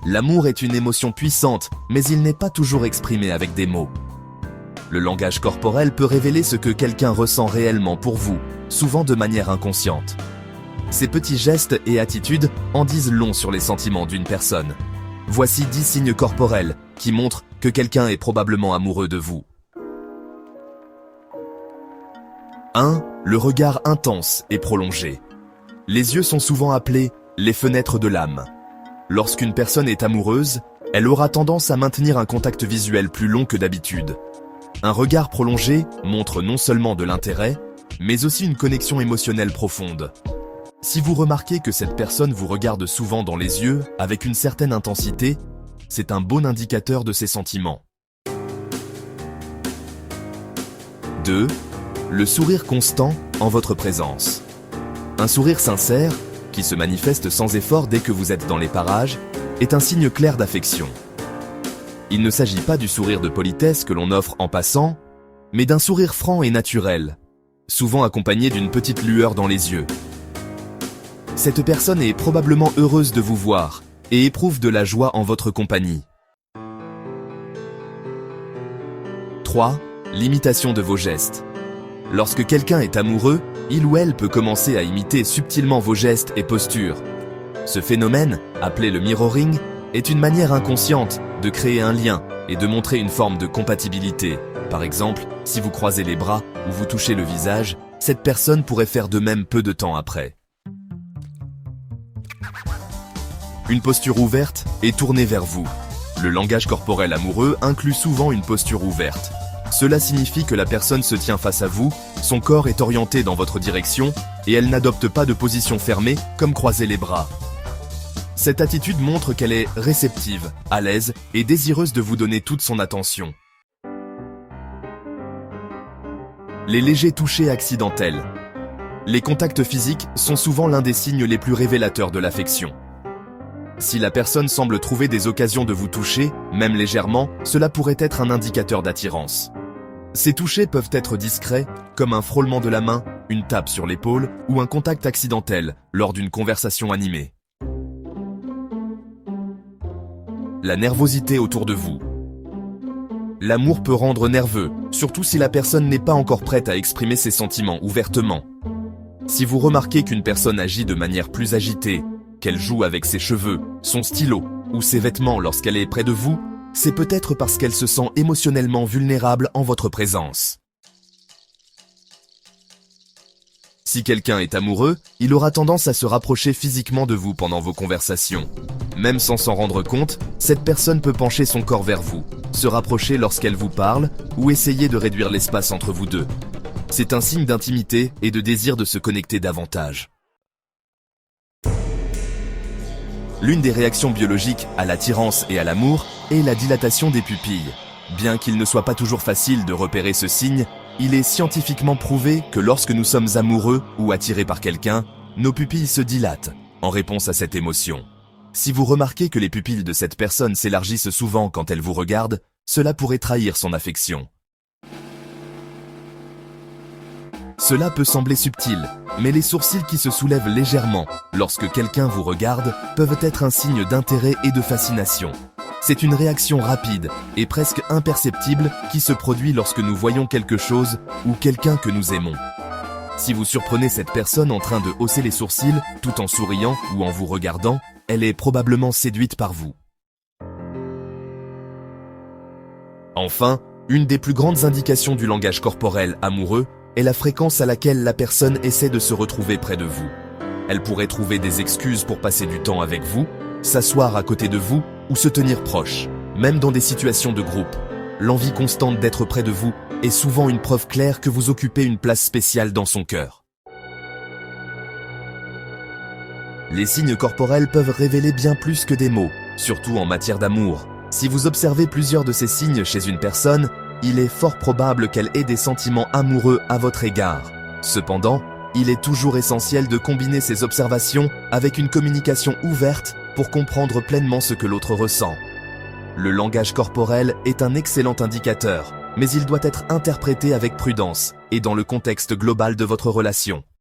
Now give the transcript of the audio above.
L'amour est une émotion puissante, mais il n'est pas toujours exprimé avec des mots. Le langage corporel peut révéler ce que quelqu'un ressent réellement pour vous, souvent de manière inconsciente. Ces petits gestes et attitudes en disent long sur les sentiments d'une personne. Voici 10 signes corporels qui montrent que quelqu'un est probablement amoureux de vous. 1. Le regard intense et prolongé. Les yeux sont souvent appelés les fenêtres de l'âme. Lorsqu'une personne est amoureuse, elle aura tendance à maintenir un contact visuel plus long que d'habitude. Un regard prolongé montre non seulement de l'intérêt, mais aussi une connexion émotionnelle profonde. Si vous remarquez que cette personne vous regarde souvent dans les yeux avec une certaine intensité, c'est un bon indicateur de ses sentiments. 2. Le sourire constant en votre présence. Un sourire sincère, qui se manifeste sans effort dès que vous êtes dans les parages, est un signe clair d'affection. Il ne s'agit pas du sourire de politesse que l'on offre en passant, mais d'un sourire franc et naturel, souvent accompagné d'une petite lueur dans les yeux. Cette personne est probablement heureuse de vous voir et éprouve de la joie en votre compagnie. 3. L'imitation de vos gestes. Lorsque quelqu'un est amoureux, il ou elle peut commencer à imiter subtilement vos gestes et postures. Ce phénomène, appelé le mirroring, est une manière inconsciente de créer un lien et de montrer une forme de compatibilité. Par exemple, si vous croisez les bras ou vous touchez le visage, cette personne pourrait faire de même peu de temps après. Une posture ouverte et tournée vers vous. Le langage corporel amoureux inclut souvent une posture ouverte. Cela signifie que la personne se tient face à vous, son corps est orienté dans votre direction et elle n'adopte pas de position fermée comme croiser les bras. Cette attitude montre qu'elle est réceptive, à l'aise et désireuse de vous donner toute son attention. Les légers touchés accidentels. Les contacts physiques sont souvent l'un des signes les plus révélateurs de l'affection. Si la personne semble trouver des occasions de vous toucher, même légèrement, cela pourrait être un indicateur d'attirance. Ces touchés peuvent être discrets, comme un frôlement de la main, une tape sur l'épaule ou un contact accidentel lors d'une conversation animée. La nervosité autour de vous. L'amour peut rendre nerveux, surtout si la personne n'est pas encore prête à exprimer ses sentiments ouvertement. Si vous remarquez qu'une personne agit de manière plus agitée, qu'elle joue avec ses cheveux, son stylo ou ses vêtements lorsqu'elle est près de vous, c'est peut-être parce qu'elle se sent émotionnellement vulnérable en votre présence. Si quelqu'un est amoureux, il aura tendance à se rapprocher physiquement de vous pendant vos conversations. Même sans s'en rendre compte, cette personne peut pencher son corps vers vous, se rapprocher lorsqu'elle vous parle ou essayer de réduire l'espace entre vous deux. C'est un signe d'intimité et de désir de se connecter davantage. L'une des réactions biologiques à l'attirance et à l'amour est la dilatation des pupilles. Bien qu'il ne soit pas toujours facile de repérer ce signe, il est scientifiquement prouvé que lorsque nous sommes amoureux ou attirés par quelqu'un, nos pupilles se dilatent en réponse à cette émotion. Si vous remarquez que les pupilles de cette personne s'élargissent souvent quand elle vous regarde, cela pourrait trahir son affection. Cela peut sembler subtil, mais les sourcils qui se soulèvent légèrement lorsque quelqu'un vous regarde peuvent être un signe d'intérêt et de fascination. C'est une réaction rapide et presque imperceptible qui se produit lorsque nous voyons quelque chose ou quelqu'un que nous aimons. Si vous surprenez cette personne en train de hausser les sourcils tout en souriant ou en vous regardant, elle est probablement séduite par vous. Enfin, une des plus grandes indications du langage corporel amoureux est la fréquence à laquelle la personne essaie de se retrouver près de vous. Elle pourrait trouver des excuses pour passer du temps avec vous, s'asseoir à côté de vous ou se tenir proche. Même dans des situations de groupe, l'envie constante d'être près de vous est souvent une preuve claire que vous occupez une place spéciale dans son cœur. Les signes corporels peuvent révéler bien plus que des mots, surtout en matière d'amour. Si vous observez plusieurs de ces signes chez une personne, il est fort probable qu'elle ait des sentiments amoureux à votre égard. Cependant, il est toujours essentiel de combiner ces observations avec une communication ouverte pour comprendre pleinement ce que l'autre ressent. Le langage corporel est un excellent indicateur, mais il doit être interprété avec prudence et dans le contexte global de votre relation.